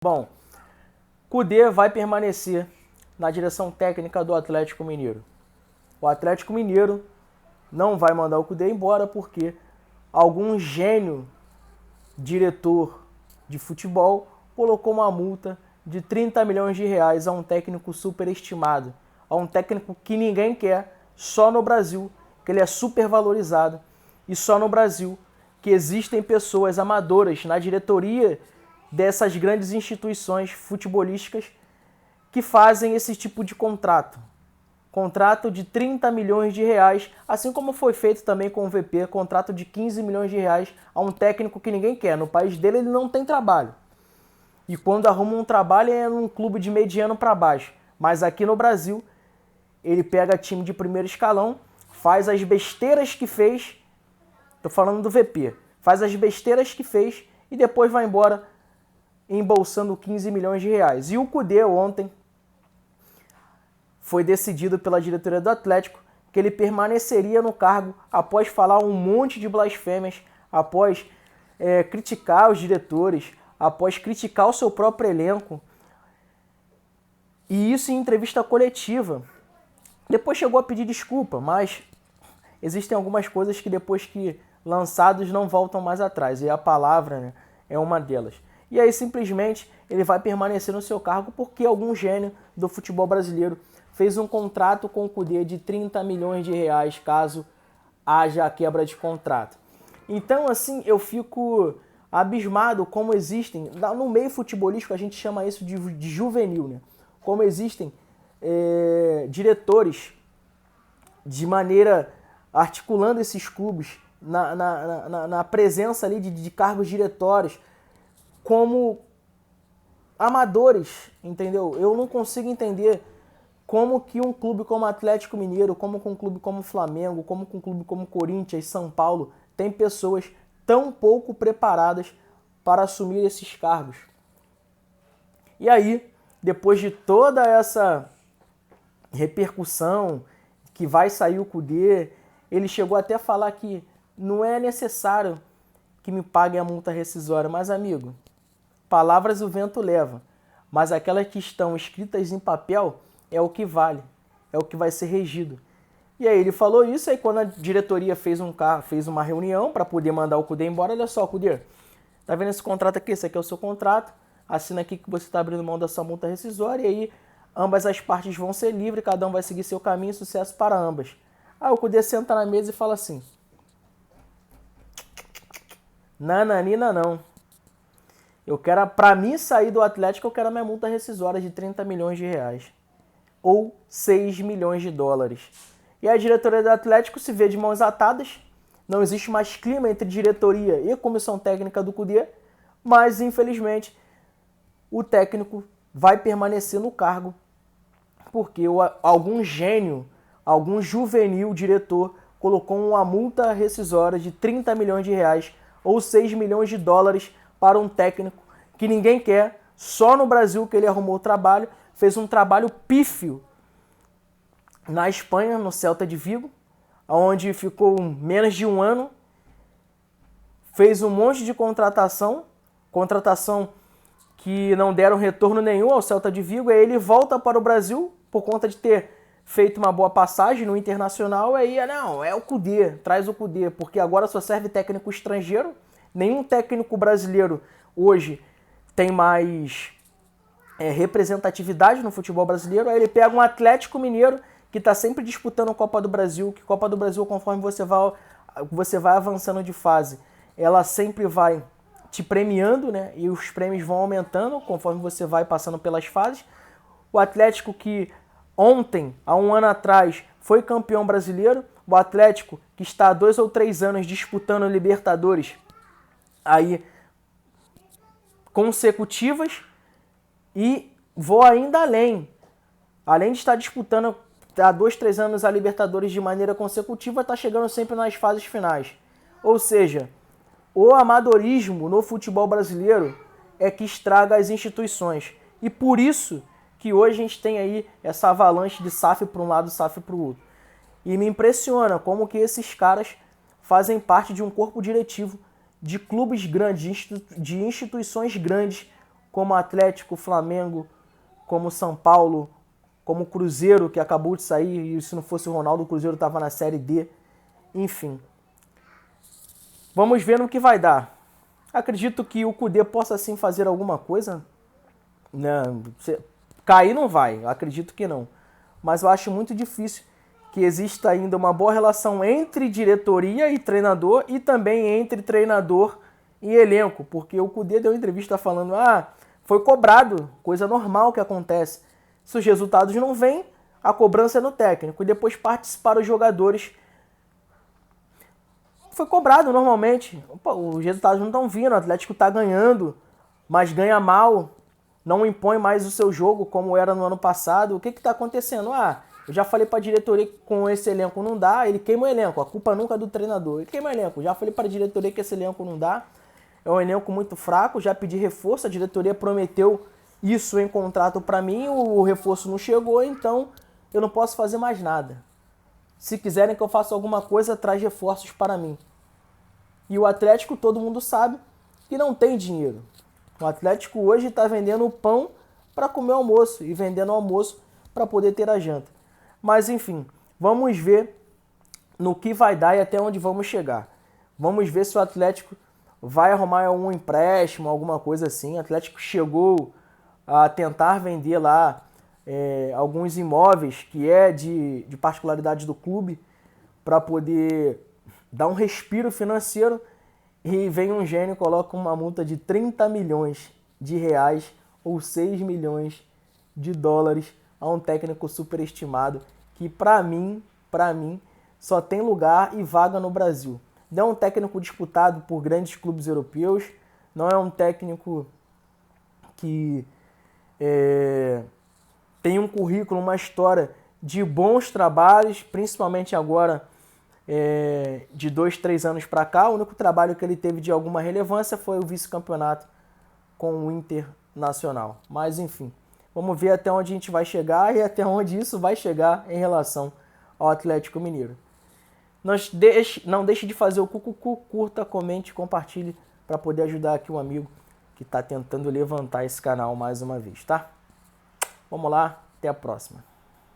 Bom, Kudê vai permanecer na direção técnica do Atlético Mineiro. O Atlético Mineiro não vai mandar o Kudê embora porque algum gênio diretor de futebol colocou uma multa de 30 milhões de reais a um técnico superestimado, a um técnico que ninguém quer, só no Brasil, que ele é supervalorizado, e só no Brasil que existem pessoas amadoras na diretoria dessas grandes instituições futebolísticas que fazem esse tipo de contrato. Contrato de 30 milhões de reais, assim como foi feito também com o VP, contrato de 15 milhões de reais a um técnico que ninguém quer. No país dele ele não tem trabalho. E quando arruma um trabalho é num clube de mediano para baixo. Mas aqui no Brasil, ele pega time de primeiro escalão, faz as besteiras que fez, tô falando do VP, faz as besteiras que fez e depois vai embora embolsando 15 milhões de reais. E o Kudê ontem foi decidido pela diretoria do Atlético que ele permaneceria no cargo após falar um monte de blasfêmias, após criticar os diretores, após criticar o seu próprio elenco. E isso em entrevista coletiva. Depois chegou a pedir desculpa, mas existem algumas coisas que depois que lançados não voltam mais atrás. E a palavra, né, é uma delas. E aí simplesmente ele vai permanecer no seu cargo porque algum gênio do futebol brasileiro fez um contrato com o Kudê de 30 milhões de reais caso haja a quebra de contrato. Então, assim, eu fico abismado como existem, no meio futebolístico a gente chama isso de juvenil, né? Como existem diretores de maneira articulando esses clubes na presença ali de cargos diretórios como amadores, entendeu? Eu não consigo entender como que um clube como Atlético Mineiro, como um clube como Flamengo, como um clube como Corinthians, São Paulo, tem pessoas tão pouco preparadas para assumir esses cargos. E aí, depois de toda essa repercussão que vai sair o Kudê, ele chegou até a falar que não é necessário que me paguem a multa rescisória, mas amigo, palavras o vento leva, mas aquelas que estão escritas em papel é o que vale, é o que vai ser regido. E aí ele falou isso, aí quando a diretoria fez uma reunião para poder mandar o Kudê embora, olha só, Kudê, tá vendo esse contrato aqui? Esse aqui é o seu contrato, assina aqui que você está abrindo mão da sua multa rescisória, e aí ambas as partes vão ser livres, cada um vai seguir seu caminho, sucesso para ambas. Aí o Kudê senta na mesa e fala assim, nananina não. Eu quero, para mim sair do Atlético, eu quero a minha multa rescisória de 30 milhões de reais. Ou 6 milhões de dólares. E a diretoria do Atlético se vê de mãos atadas, não existe mais clima entre diretoria e comissão técnica do Kudê, mas infelizmente o técnico vai permanecer no cargo porque algum gênio, algum juvenil diretor colocou uma multa rescisória de 30 milhões de reais ou 6 milhões de dólares para um técnico que ninguém quer, só no Brasil que ele arrumou o trabalho, fez um trabalho pífio na Espanha, no Celta de Vigo, onde ficou menos de um ano, fez um monte de contratação que não deram retorno nenhum ao Celta de Vigo, aí ele volta para o Brasil, por conta de ter feito uma boa passagem no Internacional, aí não, é o Kudê, traz o Kudê, porque agora só serve técnico estrangeiro, nenhum técnico brasileiro hoje tem mais representatividade no futebol brasileiro, aí ele pega um Atlético Mineiro que está sempre disputando a Copa do Brasil, que Copa do Brasil, conforme você vai avançando de fase, ela sempre vai te premiando, né? E os prêmios vão aumentando conforme você vai passando pelas fases. O Atlético que ontem, há um ano atrás, foi campeão brasileiro, o Atlético que está há 2 ou 3 anos disputando Libertadores aí consecutivas, e vou ainda além. Além de estar disputando há 2, 3 anos a Libertadores de maneira consecutiva, está chegando sempre nas fases finais. Ou seja, o amadorismo no futebol brasileiro é que estraga as instituições. E por isso que hoje a gente tem aí essa avalanche de SAF para um lado e SAF para o outro. E me impressiona como que esses caras fazem parte de um corpo diretivo de clubes grandes, de instituições grandes, como Atlético, Flamengo, como São Paulo, como Cruzeiro, que acabou de sair, e se não fosse o Ronaldo, o Cruzeiro estava na Série D. Enfim. Vamos ver no que vai dar. Acredito que o Kudê possa sim fazer alguma coisa. Não, cair não vai, acredito que não. Mas eu acho muito difícil que exista ainda uma boa relação entre diretoria e treinador e também entre treinador e elenco, porque o Kudê deu entrevista falando, foi cobrado, coisa normal que acontece. Se os resultados não vêm, a cobrança é no técnico e depois participar os jogadores. Foi cobrado normalmente. Os resultados não estão vindo, o Atlético está ganhando, mas ganha mal, não impõe mais o seu jogo como era no ano passado. O que está acontecendo? Eu já falei para a diretoria que com esse elenco não dá, ele queima o elenco, a culpa nunca é do treinador. Ele queima o elenco, já falei para a diretoria que esse elenco não dá, é um elenco muito fraco, já pedi reforço, a diretoria prometeu isso em contrato para mim, o reforço não chegou, então eu não posso fazer mais nada. Se quiserem que eu faça alguma coisa, traz reforços para mim. E o Atlético, todo mundo sabe que não tem dinheiro. O Atlético hoje está vendendo o pão para comer o almoço e vendendo o almoço para poder ter a janta. Mas enfim, vamos ver no que vai dar e até onde vamos chegar. Vamos ver se o Atlético vai arrumar algum empréstimo, alguma coisa assim. O Atlético chegou a tentar vender lá alguns imóveis que é de particularidade do clube para poder dar um respiro financeiro e vem um gênio e coloca uma multa de 30 milhões de reais ou 6 milhões de dólares a um técnico superestimado que para mim, só tem lugar e vaga no Brasil. Não é um técnico disputado por grandes clubes europeus, não é um técnico que tem um currículo, uma história de bons trabalhos, principalmente agora de 2, 3 anos para cá. O único trabalho que ele teve de alguma relevância foi o vice-campeonato com o Internacional. Mas enfim, vamos ver até onde a gente vai chegar e até onde isso vai chegar em relação ao Atlético Mineiro. Não deixe de fazer o cucucu, curta, comente, compartilhe para poder ajudar aqui um amigo que está tentando levantar esse canal mais uma vez, tá? Vamos lá, até a próxima.